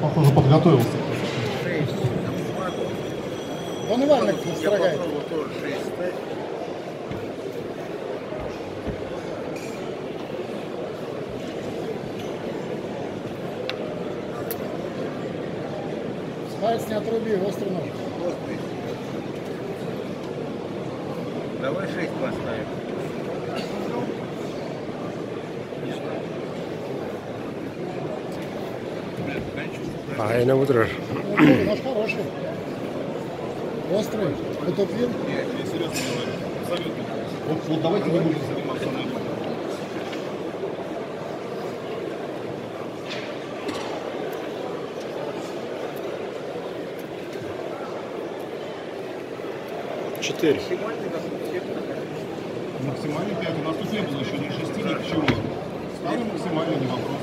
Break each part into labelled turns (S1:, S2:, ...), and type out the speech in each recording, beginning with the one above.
S1: похоже, подготовился.
S2: 6.
S3: Он Иванович
S2: Я
S3: строгает.
S2: попробовал тоже 6 ставить.
S3: Палец не отруби, острый нож.
S2: Острый. Давай 6 поставим.
S4: Aynen budur.
S3: Нож хороший. Острый. Потупил.
S1: Нет, я серьезно говорю. Абсолютно. Вот давайте не будем заниматься нами.
S4: Четыре.
S2: Максимальный на 7.
S1: Максимальный 5. У нас тут не было еще ни 6, ни чего. Ставим максимальный, не вопрос.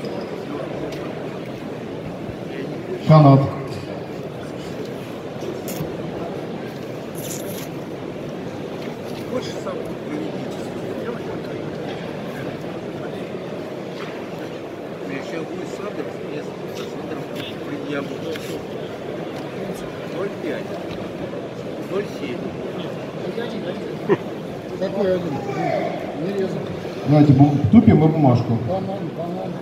S1: Канат.
S2: Больше сам проведите. Сейчас будет Сандер, я со Сандером я буду 0,5, 0,7.
S3: Какой один? Не резал.
S1: Давайте тупим и бумажку.
S3: Банан, банан.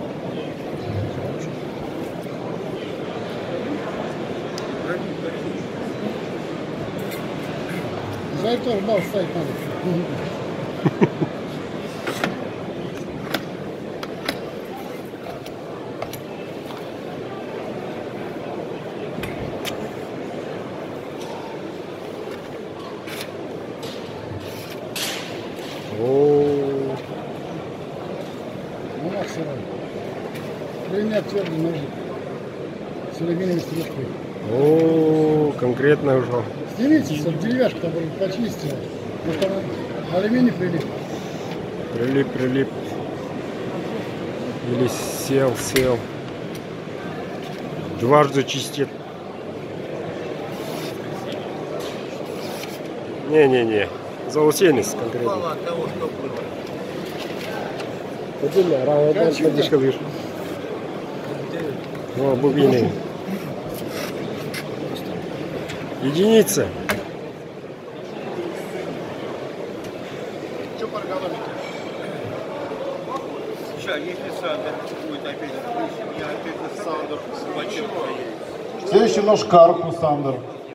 S3: За это тоже бал ставить надо.
S4: О,
S3: Ну, на сырой. Длинный твердый ножик. С алюминиевой стружкой.
S4: о, конкретно уже.
S3: Снимите, чтобы деревяшку там почистила. Потому что алюминий прилип.
S4: Прилип. Или сел. Дважды чистит. Не. Заусенец конкретно.
S2: Мало от того, что было.
S4: Отдельно, равно поддержка лишь. О, бубины. Единица.
S1: Что по эргономике?
S2: Сейчас, если Сандер будет опять, я опять на Сандер.
S1: Следующий нож Карп у Сандер.